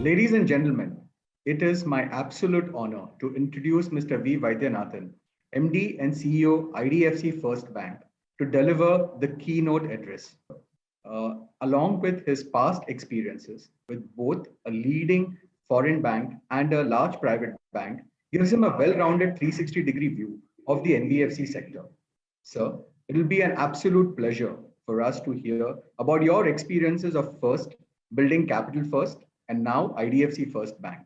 Ladies and gentlemen, it is my absolute honor to introduce Mr. V. Vaidyanathan, MD and CEO, IDFC First Bank, to deliver the keynote address. Along with his past experiences with both a leading foreign bank and a large private bank, gives him a well-rounded 360-degree view of the NBFC sector. Sir, it will be an absolute pleasure for us to hear about your experiences of first building Capital First and now IDFC First Bank,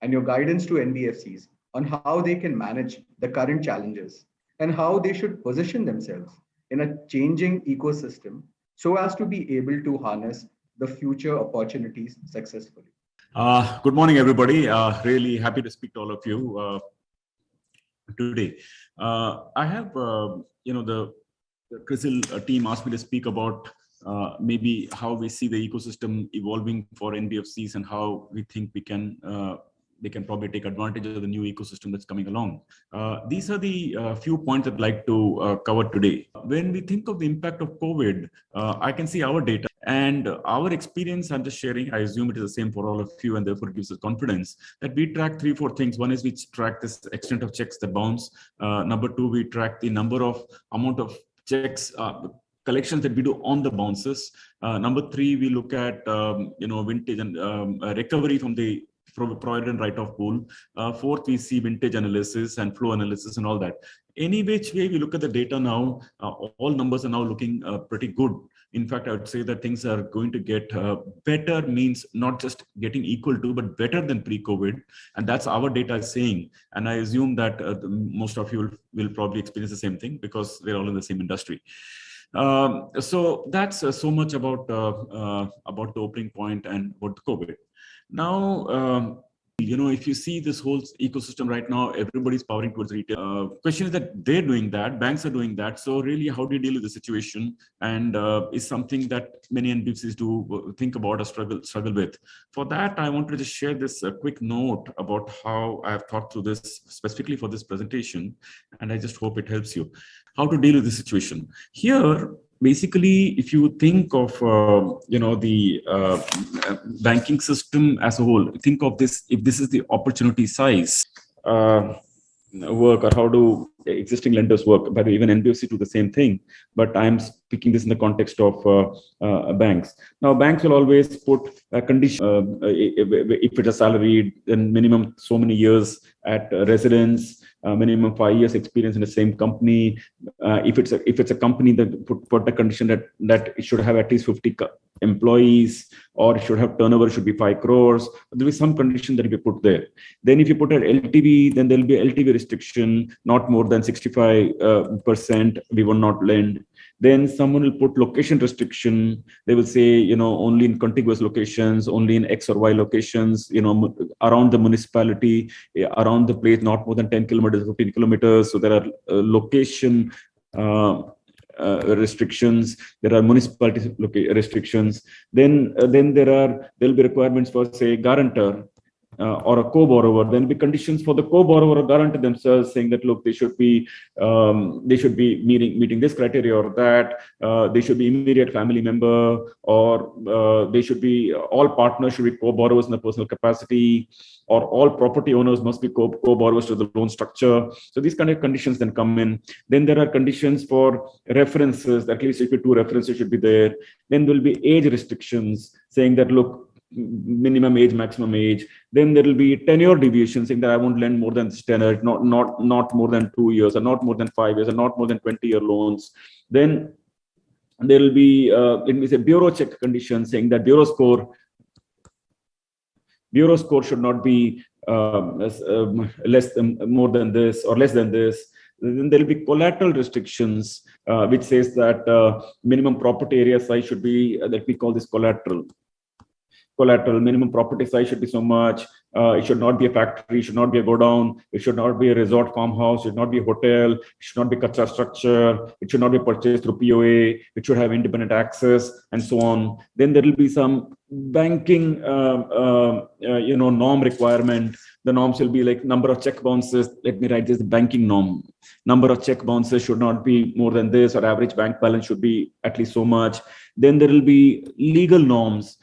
and your guidance to NBFCs on how they can manage the current challenges and how they should position themselves in a changing ecosystem so as to be able to harness the future opportunities successfully. Good morning, everybody. Really happy to speak to all of you today. I have, the CRISIL team asked me to speak about maybe how we see the ecosystem evolving for NBFCs and how we think they can probably take advantage of the new ecosystem that's coming along. These are the few points I'd like to cover today. When we think of the impact of COVID, I can see our data and our experience. I'm just sharing. I assume it is the same for all of you, and therefore gives us confidence that we track 3-4 things. One is we track this extent of checks that bounce. Number two, we track the amount of checks, collections that we do on the bounces. Number three, we look at vintage and recovery from the provided write-off pool. Fourth, we see vintage analysis and flow analysis and all that. Any which way we look at the data now, all numbers are now looking pretty good. In fact, I would say that things are going to get better, means not just getting equal to, but better than pre-COVID. And that's our data is saying. And I assume that most of you will probably experience the same thing because we're all in the same industry. So that's so much about the opening point and about the COVID. Now, if you see this whole ecosystem right now, everybody's powering towards retail. Question is that they're doing that, banks are doing that. So really, how do you deal with the situation? And is something that many NBFCs do think about or struggle with. For that, I want to just share this quick note about how I have thought through this specifically for this presentation. And I just hope it helps you. How to deal with the situation. Here, basically, if you think of the banking system as a whole, think of this, if this is the opportunity size work, or how do existing lenders work. By the way, even NBFC do the same thing, but I'm speaking this in the context of banks. Now, banks will always put a condition, if it's a salaried, then minimum so many years at residence, minimum 5 years experience in the same company. If it's a company, that put the condition that it should have at least 50 employees, or it should have turnover should be 5 crores. There will be some condition that will be put there. Then if you put an LTV, then there will be LTV restriction, not more than 65%. We will not lend. Then someone will put location restriction. They will say, only in contiguous locations, only in X or Y locations, around the municipality, around the place, not more than 10 kilometers, 15 kilometers. So there are location restrictions. There are municipality restrictions. Then there will be requirements for, say, guarantor. Or a co-borrower. Then be conditions for the co-borrower or guarantor themselves, saying that look, they should be meeting this criteria or that. They should be immediate family member, or they should be, all partners should be co-borrowers in the personal capacity, or all property owners must be co-borrowers to the loan structure. So these kind of conditions then come in. Then there are conditions for references. At least if 2 references should be there. Then there will be age restrictions, saying that look, minimum age, maximum age. Then there will be tenure deviation, saying that I won't lend more than this tenure, not more than 2 years, or not more than 5 years, or not more than 20-year loans. Then there will be, let me say, bureau check conditions, saying that bureau score should not be more than this or less than this. Then there will be collateral restrictions, which says that minimum property area size should be, that we call this collateral. Minimum property size should be so much. It should not be a factory, it should not be a godown, it should not be a resort farmhouse, it should not be a hotel, it should not be kacha structure, it should not be purchased through POA, it should have independent access, and so on. Then there will be some banking norm requirement. The norms will be like number of check bounces. Let me write this, the banking norm. Number of check bounces should not be more than this, or average bank balance should be at least so much. Then there will be legal norms.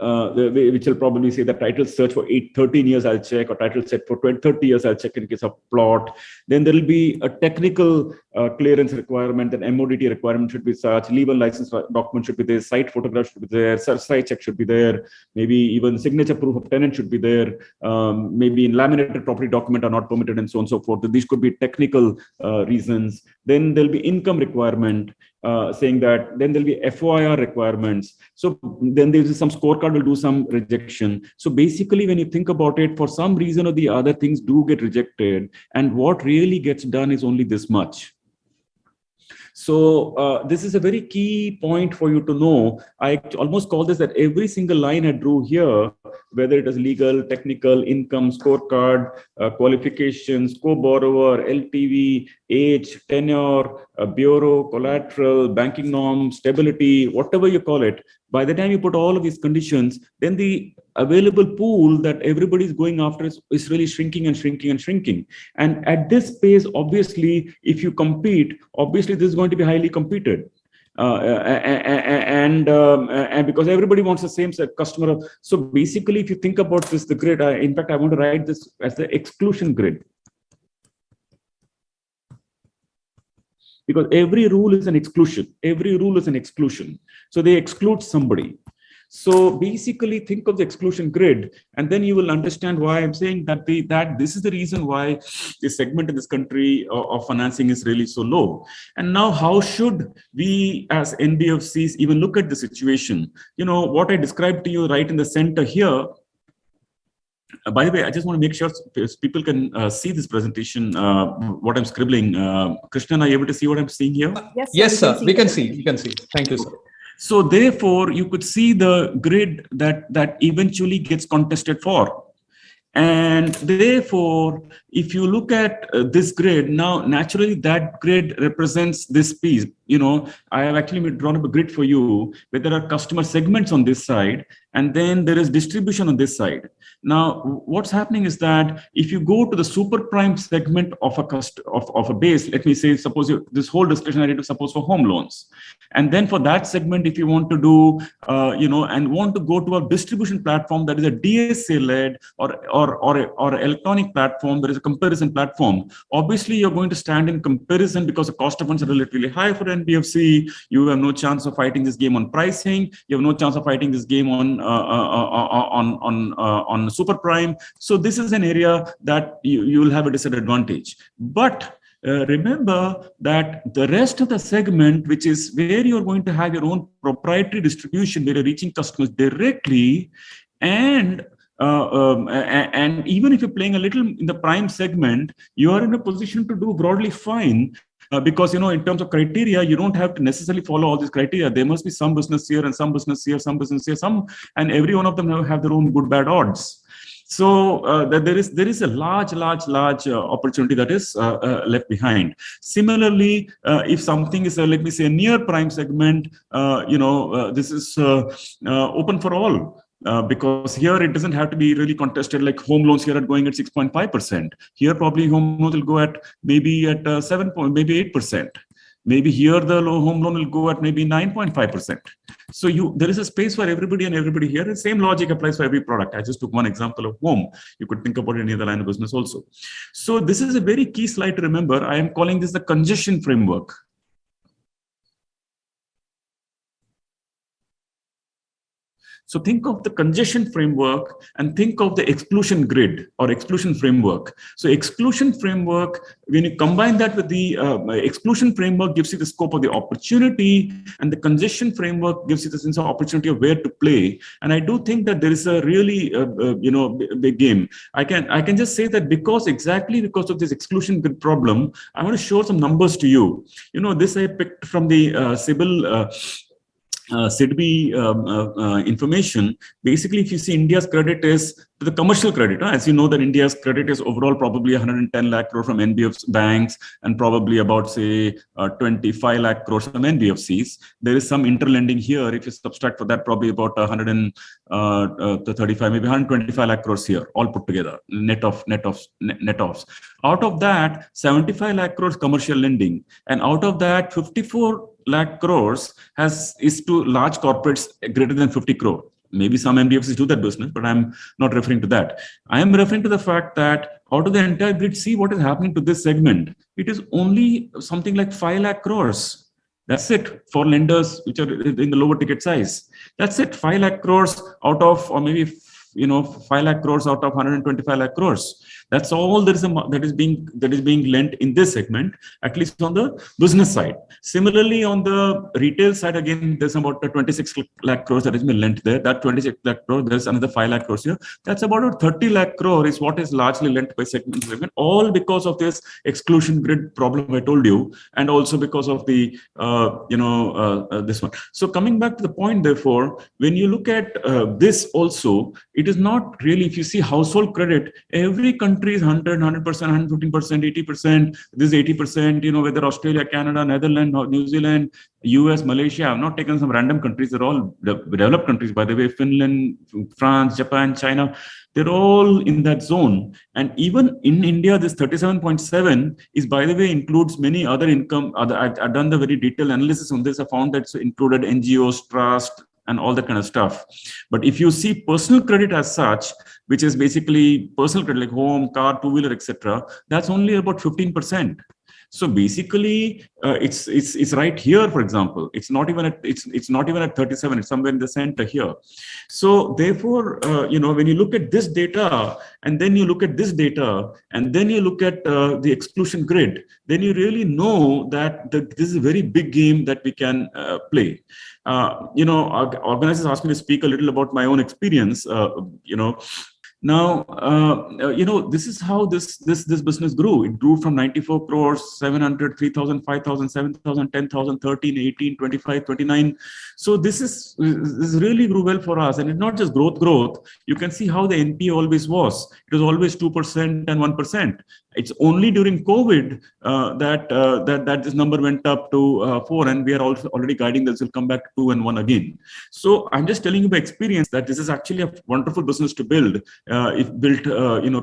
which will probably say that title search for 13 years I'll check, or title set for 30 years I'll check in case of plot. Then there will be a technical clearance requirement, that MODT requirement should be such, legal license document should be there, site photograph should be there, site check should be there, maybe even signature proof of tenant should be there, maybe in laminated property document are not permitted, and so on and so forth. These could be technical reasons. Then there'll be income requirement, saying that. Then there'll be FOIR requirements. So then there's some scorecard will do some rejection. So basically, when you think about it, for some reason or the other, things do get rejected, and what really gets done is only this much. So this is a very key point for you to know. I almost call this that every single line I drew here, whether it is legal, technical, income, scorecard, qualifications, co-borrower, LTV, age, tenure, bureau, collateral, banking norms, stability, whatever you call it, by the time you put all of these conditions, then the available pool that everybody is going after is really shrinking and shrinking and shrinking. And at this pace, obviously, if you compete, obviously this is going to be highly competed. And because everybody wants the same set customer. So basically, if you think about this, the grid, in fact, I want to write this as the exclusion grid. Because every rule is an exclusion. Every rule is an exclusion. So they exclude somebody. So basically, think of the exclusion grid, and then you will understand why I'm saying that this is the reason why the segment in this country of financing is really so low. And now, how should we as NBFCs even look at the situation? You know, what I described to you right in the center here. By the way, I just want to make sure people can see this presentation, what I'm scribbling. Krishnan, are you able to see what I'm seeing here? Yes, sir. We can see. Thank you, sir. So therefore, you could see the grid that eventually gets contested for. And therefore, if you look at this grid, now naturally that grid represents this piece. You know, I have actually drawn up a grid for you where there are customer segments on this side, and then there is distribution on this side. Now, what's happening is that if you go to the super prime segment of a base, let me say, suppose this whole discussion I did was suppose for home loans. And then for that segment, if you want to do, and want to go to a distribution platform that is a DSA-led or electronic platform, there is a comparison platform. Obviously, you're going to stand in comparison because the cost of funds are relatively high for NBFC. You have no chance of fighting this game on pricing. You have no chance of fighting this game on super prime. So this is an area that you will have a disadvantage. But remember that the rest of the segment, which is where you're going to have your own proprietary distribution, where you're reaching customers directly, and even if you're playing a little in the prime segment, you are in a position to do broadly fine. Because, in terms of criteria, you don't have to necessarily follow all these criteria. There must be some business here and some business here, some business here, and every one of them have their own good, bad odds. So there is a large opportunity that is left behind. Similarly, if something is, let me say, a near prime segment, this is open for all. Because here it doesn't have to be really contested, like home loans here are going at 6.5%. Here probably home loans will go at maybe at 7, maybe 8%. Maybe here the home loan will go at maybe 9.5%. So there is a space for everybody and everybody here. The same logic applies for every product. I just took one example of home. You could think about any other line of business also. So this is a very key slide to remember. I am calling this the congestion framework. So think of the congestion framework and think of the exclusion grid or exclusion framework. So exclusion framework, when you combine that with the exclusion framework, gives you the scope of the opportunity, and the congestion framework gives you the sense of opportunity of where to play. And I do think that there is a really, big game. I can just say that because of this exclusion grid problem, I want to show some numbers to you. This I picked from the CIBIL SIDBI information. Basically, if you see India's credit is to the commercial credit, as you know that India's credit is overall probably 110 lakh crore from NBFC banks and probably about say 25 lakh crores from NBFCs. There is some interlending here. If you subtract for that, probably about 135, maybe 125 lakh crores here, all put together, net offs. Out of that, 75 lakh crores commercial lending, and out of that, 54 lakh crores is to large corporates greater than 50 crore. Maybe some NBFCs do that business, but I'm not referring to that. I am referring to the fact that out of the entire grid, see what is happening to this segment. It is only something like 5 lakh crores. That's it for lenders which are in the lower ticket size. That's it, 5 lakh crores out of, or maybe 5 lakh crores out of 125 lakh crores. That's all that is being lent in this segment, at least on the business side. Similarly, on the retail side, again, there's about 26 lakh crores that has been lent there. That 26 lakh crore, there's another 5 lakh crores here. That's about 30 lakh crore is what is largely lent by segment, all because of this exclusion grid problem I told you, and also because of the this one. So coming back to the point, therefore, when you look at this also, it is not really, if you see household credit, every country is 100, 100%, 115%, 80%, this is 80%, whether Australia, Canada, Netherlands, New Zealand, US, Malaysia. I've not taken some random countries, they're all developed countries, by the way, Finland, France, Japan, China, they're all in that zone. And even in India, this 37.7 is, by the way, includes many other income. I've done the very detailed analysis on this. I found that it's included NGOs, trust, and all that kind of stuff. But if you see personal credit as such, which is basically personal credit like home, car, two-wheeler, etc., that's only about 15%. So basically, it's right here. For example, it's not even at 37. It's somewhere in the center here. So therefore, when you look at this data, and then you look at this data, and then you look at the exclusion grid, then you really know that this is a very big game that we can play. Organizers asked me to speak a little about my own experience. Now, this is how this business grew. It grew from 94 crores, 700, 3,000, 5,000, 7,000, 10,000, 13, 18, 25, 29. So this really grew well for us. And it's not just growth. You can see how the NPA always was. It was always 2% and 1%. It's only during COVID that this number went up to 4, and we are also already guiding this will come back to 2 and 1 again. So I'm just telling you by experience that this is actually a wonderful business to build if built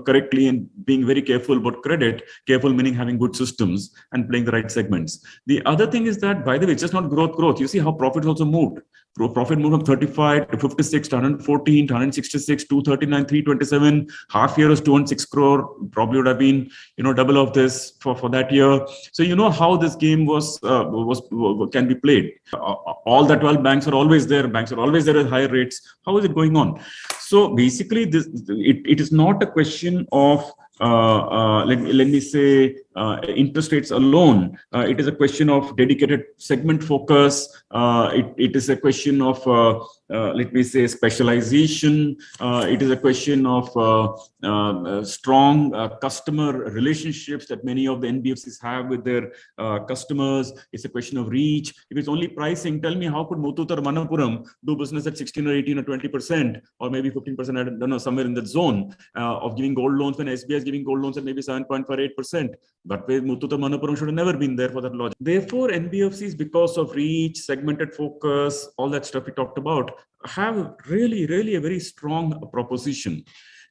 correctly, and being very careful about credit. Careful meaning having good systems and playing the right segments. The other thing is that, by the way, it's just not growth. You see how profits also moved. Profit moved from 35 to 56 to 114 to 166, 239, 327. Half year was 206 crore. Probably would have been double of this for that year. So you know how this game can be played. All the 12 banks are always there. Banks are always there at higher rates. How is it going on? So basically, it is not a question of let me say interest rates alone. It is a question of dedicated segment focus. It is a question of let me say specialization. It is a question of strong customer relationships that many of the NBFCs have with their customers. It's a question of reach. If it's only pricing, tell me how could Muthoot or Manappuram do business at 16 or 18 or 20% or maybe 15%? I don't know, somewhere in that zone of giving gold loans, when SBI is giving gold loans at maybe 7.58%. But Muthoot or Manappuram should have never been there for that logic. Therefore, NBFCs, because of reach, segmented focus, all that stuff we talked about, have really a very strong proposition.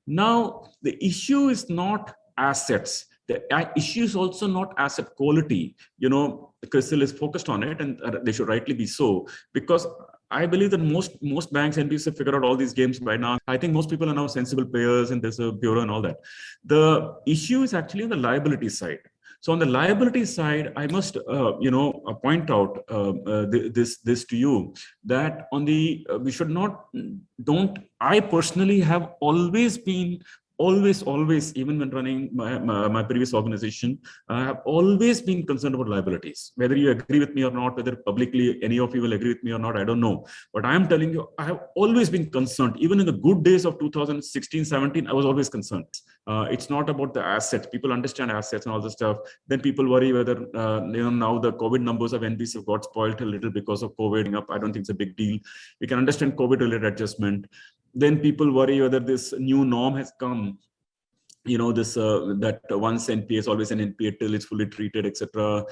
Now, the issue is not assets. The issue is also not asset quality. CRISIL is focused on it, and they should rightly be so, because I believe that most banks and NBFCs have figured out all these games by now. I think most people are now sensible players, and there's a bureau and all that. The issue is actually on the liability side. So on the liability side, I must point out this to you, that on the we should not I personally have always been always, even when running my previous organization, I have always been concerned about liabilities. Whether you agree with me or not, whether publicly any of you will agree with me or not, I don't know. But I am telling you, I have always been concerned. Even in the good days of 2016, 17, I was always concerned. It's not about the assets. People understand assets and all this stuff. Then people worry whether now the COVID numbers of NBFCs have got spoiled a little because of COVID up. I don't think it's a big deal. We can understand COVID-related adjustment. Then people worry whether this new norm has come, that once NPA is always an NPA till it's fully treated, etc.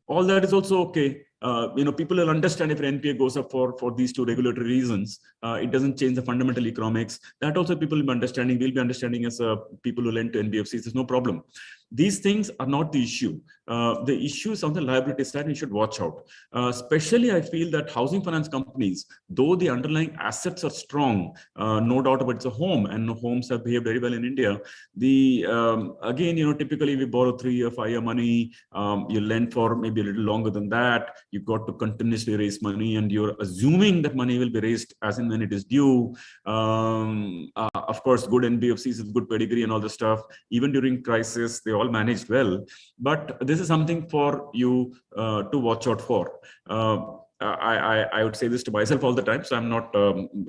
All that is also okay. People will understand if an NPA goes up for these two regulatory reasons. It doesn't change the fundamental economics. That also people will be understanding. We'll be understanding as people who lend to NBFCs. There's no problem. These things are not the issue. The issue is on the liability side, you should watch out. Especially, I feel that housing finance companies, though the underlying assets are strong, no doubt about it's a home, and homes have behaved very well in India. Again, typically we borrow 3 or 5 year money, you lend for maybe a little longer than that. You've got to continuously raise money, and you're assuming that money will be raised as and when it is due. Of course, good NBFCs with good pedigree and all the stuff. Even during crisis, they all managed well. But this is something for you to watch out for. I would say this to myself all the time, so I'm not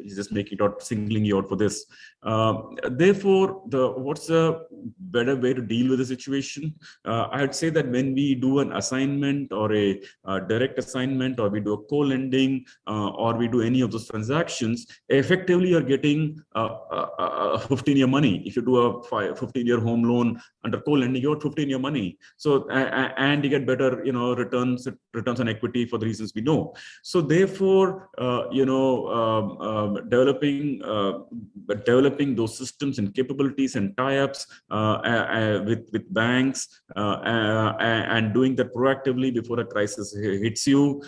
just making it out, singling you out for this. Therefore, what's a better way to deal with the situation? I would say that when we do an assignment or a direct assignment, or we do a co-lending, or we do any of those transactions, effectively you're getting 15-year money. If you do a 15-year home loan under co-lending, you get 15-year money. So and you get better, returns on equity for the reasons we know. So therefore, developing those systems and capabilities and tie-ups with banks and doing that proactively before a crisis hits you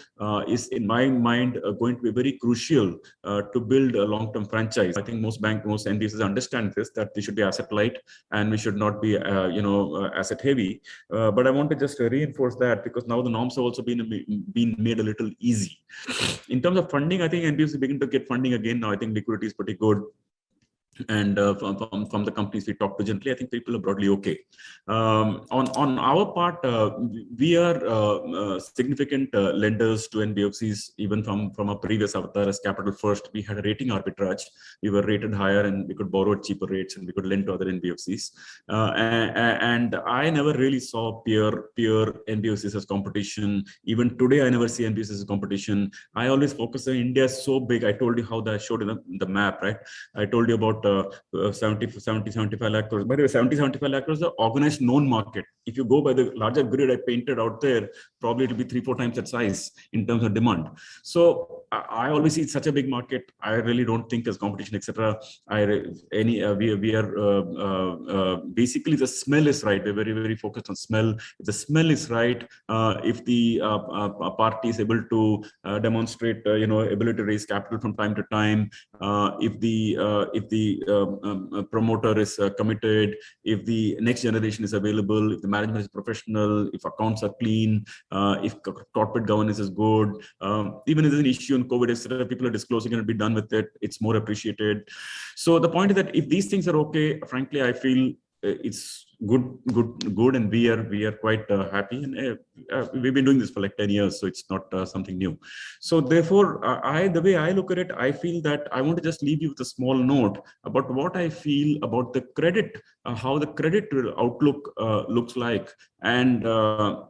is, in my mind, going to be very crucial to build a long-term franchise. I think most NBFCs understand this, that they should be asset light and we should not be, asset heavy. But I want to just reinforce that, because now the norms have also been made a little easy. In terms of funding, I think NBFCs begin to get funding again now. I think liquidity is pretty good. And from the companies we talk to generally, I think people are broadly okay. On our part, we are significant lenders to NBFCs, even from a previous avatar as Capital First. We had a rating arbitrage. We were rated higher and we could borrow at cheaper rates and we could lend to other NBFCs. And I never really saw pure NBFCs as competition. Even today, I never see NBFCs as competition. I always focus on India is so big. I told you how I showed in the map, right? I told you about 70-75 lakh crores. By the way, 70-75 lakh crores is the organized known market. If you go by the larger grid I painted out there, probably it'll be 3-4 times that size in terms of demand. So I always see it's such a big market. I really don't think there's competition, etc. We are basically, the smell is right. We're very, very focused on smell. If the smell is right, if the party is able to demonstrate, ability to raise capital from time to time, if the promoter is committed, if the next generation is available, if the management is professional, if accounts are clean, if corporate governance is good, even if there's an issue in COVID, etc., people are disclosing and be done with it, it's more appreciated. So the point is that if these things are okay, frankly, I feel it's good, and we are quite happy, and we've been doing this for like 10 years, so it's not something new. So therefore, the way I look at it, I feel that I want to just leave you with a small note about what I feel about the credit, how the credit outlook looks like, and how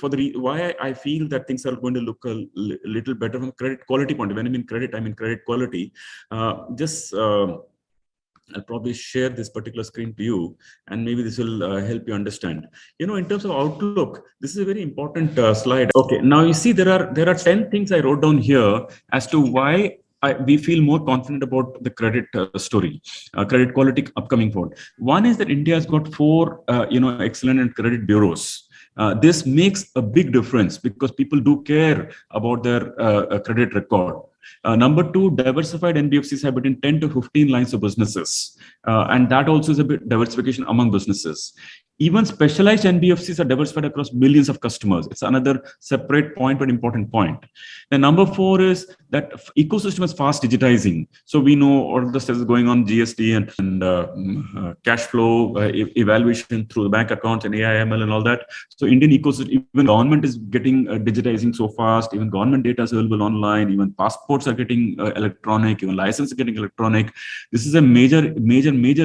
why I feel that things are going to look a little better from a credit quality point of view. When I mean credit, I mean credit quality. I'll probably share this particular screen to you, and maybe this will help you understand. In terms of outlook, this is a very important slide. Okay, now you see there are 10 things I wrote down here as to why we feel more confident about the credit story, credit quality upcoming forward. One is that India has got 4, excellent credit bureaus. This makes a big difference because people do care about their credit record. Number 2, diversified NBFCs have between 10 to 15 lines of businesses. And that also is a bit diversification among businesses. Even specialized NBFCs are diversified across millions of customers. It's another separate point, but important point. And number 4 is that ecosystem is fast digitizing. So we know all the stuff is going on, GST and cash flow evaluation through the bank accounts and AIML and all that. So Indian ecosystem, even government is getting digitizing so fast. Even government data is available online. Even passports are getting electronic. Even license is getting electronic. This is a major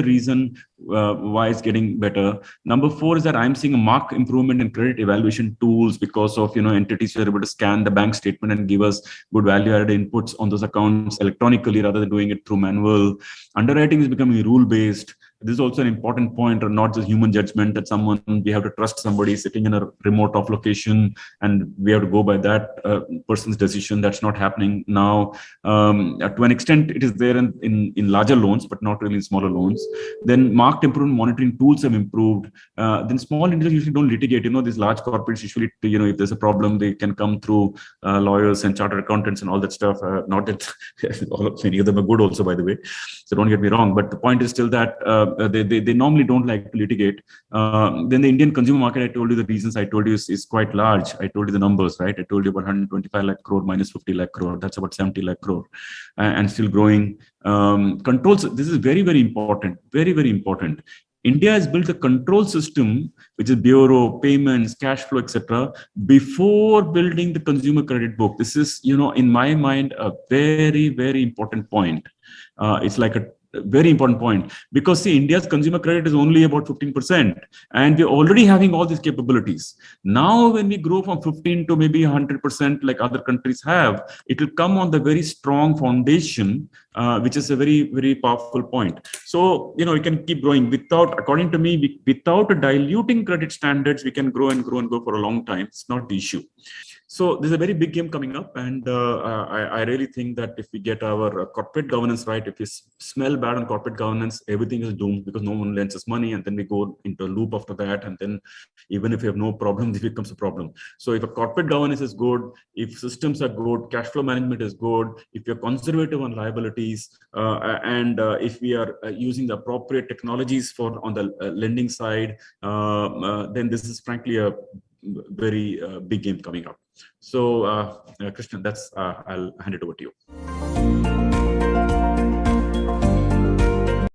reason why it's getting better. Number 4 is that I'm seeing a marked improvement in credit evaluation tools because of entities who are able to scan the bank statement and give us good value-added inputs on those accounts electronically rather than doing it through manual. Underwriting is becoming rule-based. This is also an important point, or not just human judgment that someone, we have to trust somebody sitting in a remote off location and we have to go by that person's decision. That's not happening now. To an extent, it is there in larger loans, but not really in smaller loans. Then marked improvement monitoring tools have improved. Then small individuals usually don't litigate. These large corporates usually, if there's a problem, they can come through lawyers and chartered accountants and all that stuff. Not that many of them are good also, by the way. So don't get me wrong. But the point is still that they normally don't like to litigate. Then the Indian consumer market, I told you the reasons I told you is quite large. I told you the numbers, right? I told you about 125 lakh crore minus 50 lakh crore. That's about 70 lakh crore and still growing. Controls, this is very, very important. Very, very important. India has built a control system, which is bureau, payments, cash flow, etc., before building the consumer credit book. This is, in my mind, a very, very important point. It's like a very important point, because see, India's consumer credit is only about 15%, and we're already having all these capabilities. Now, when we grow from 15 to maybe 100%, like other countries have, it will come on the very strong foundation, which is a very, very powerful point. So, we can keep growing without, according to me, without diluting credit standards, we can grow and grow and go for a long time. It's not the issue. So there's a very big game coming up, and I really think that if we get our corporate governance right, if we smell bad on corporate governance, everything is doomed, because no one lends us money, and then we go into a loop after that, and then even if we have no problem, this becomes a problem. So if a corporate governance is good, if systems are good, cash flow management is good, if we are conservative on liabilities, and if we are using the appropriate technologies on the lending side, then this is frankly a very big game coming up. So, Krishnan, I'll hand it over to you.